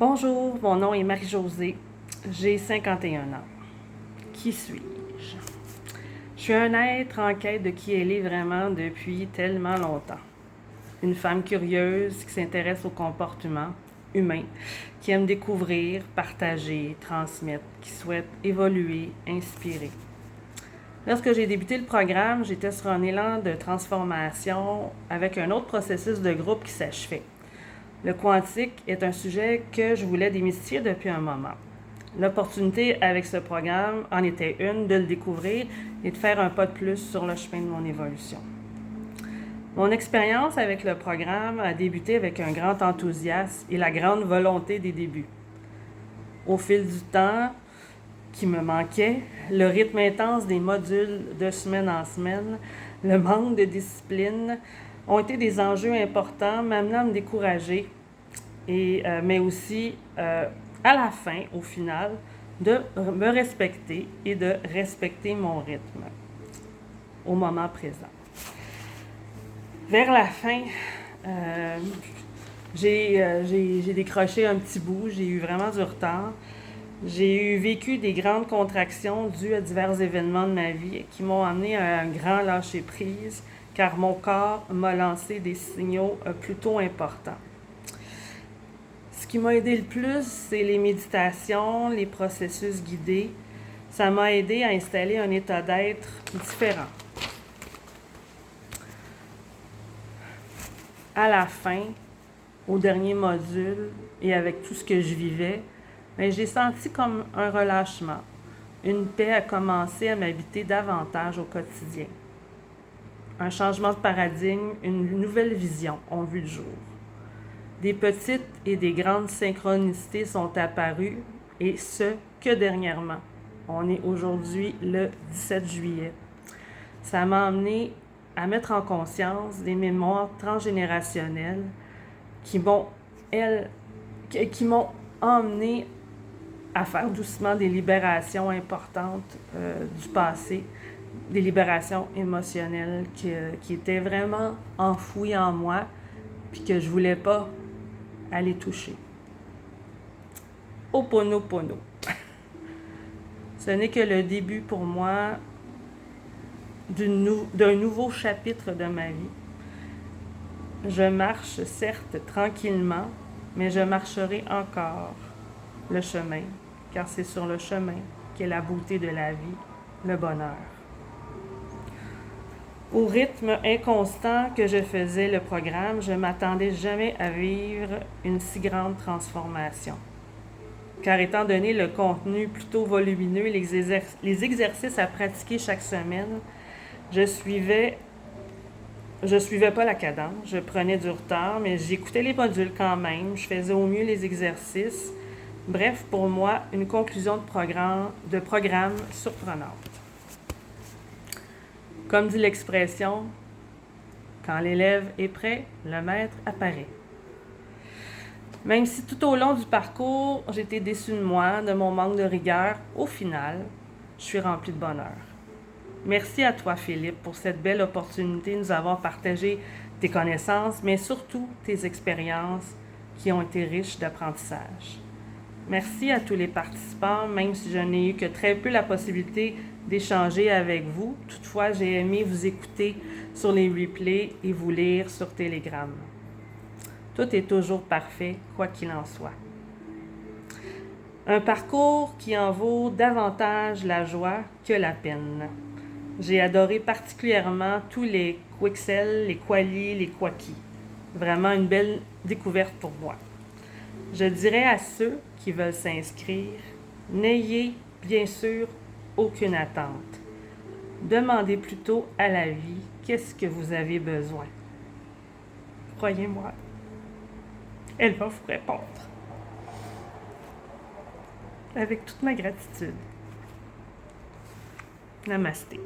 Bonjour, mon nom est Marie-Josée, j'ai 51 ans. Qui suis-je? Je suis un être en quête de qui elle est vraiment depuis tellement longtemps. Une femme curieuse qui s'intéresse au comportement humain, qui aime découvrir, partager, transmettre, qui souhaite évoluer, inspirer. Lorsque j'ai débuté le programme, j'étais sur un élan de transformation avec un autre processus de groupe qui s'achevait. Le quantique est un sujet que je voulais démystifier depuis un moment. L'opportunité avec ce programme en était une, de le découvrir et de faire un pas de plus sur le chemin de mon évolution. Mon expérience avec le programme a débuté avec un grand enthousiasme et la grande volonté des débuts. Au fil du temps qui me manquait, le rythme intense des modules de semaine en semaine, le manque de discipline ont été des enjeux importants, m'amenant à me décourager, mais aussi à la fin, au final, de me respecter et de respecter mon rythme au moment présent. Vers la fin, j'ai décroché un petit bout, j'ai eu vraiment du retard. J'ai vécu des grandes contractions dues à divers événements de ma vie qui m'ont amené à un grand lâcher-prise, car mon corps m'a lancé des signaux plutôt importants. Ce qui m'a aidé le plus, c'est les méditations, les processus guidés. Ça m'a aidé à installer un état d'être différent. À la fin, au dernier module, et avec tout ce que je vivais, j'ai senti comme un relâchement. Une paix a commencé à m'habiter davantage au quotidien. Un changement de paradigme, une nouvelle vision ont vu le jour. Des petites et des grandes synchronicités sont apparues, et ce, que dernièrement. On est aujourd'hui le 17 juillet. Ça m'a amené à mettre en conscience des mémoires transgénérationnelles qui m'ont emmené à faire doucement des libérations importantes du passé, des libérations émotionnelles qui étaient vraiment enfouies en moi, puis que je ne voulais pas aller toucher. Ho'oponopono. Ce n'est que le début pour moi d'un nouveau chapitre de ma vie. Je marche certes tranquillement, mais je marcherai encore le chemin, car c'est sur le chemin qu'est la beauté de la vie, le bonheur. Au rythme inconstant que je faisais le programme, je ne m'attendais jamais à vivre une si grande transformation. Car étant donné le contenu plutôt volumineux, les exercices à pratiquer chaque semaine, je suivais pas la cadence, je prenais du retard, mais j'écoutais les modules quand même, je faisais au mieux les exercices. Bref, pour moi, une conclusion de programme surprenante. Comme dit l'expression, quand l'élève est prêt, le maître apparaît. Même si tout au long du parcours, j'étais déçue de moi, de mon manque de rigueur, au final, je suis remplie de bonheur. Merci à toi, Philippe, pour cette belle opportunité de nous avoir partagé tes connaissances, mais surtout tes expériences qui ont été riches d'apprentissage. Merci à tous les participants, même si je n'ai eu que très peu la possibilité d'échanger avec vous. Toutefois, j'ai aimé vous écouter sur les replays et vous lire sur Telegram. Tout est toujours parfait, quoi qu'il en soit. Un parcours qui en vaut davantage la joie que la peine. J'ai adoré particulièrement tous les Quixel, les Quali, les Quaki. Vraiment une belle découverte pour moi. Je dirais à ceux qui veulent s'inscrire, n'ayez bien sûr aucune attente. Demandez plutôt à la vie qu'est-ce que vous avez besoin. Croyez-moi, elle va vous répondre. Avec toute ma gratitude. Namasté.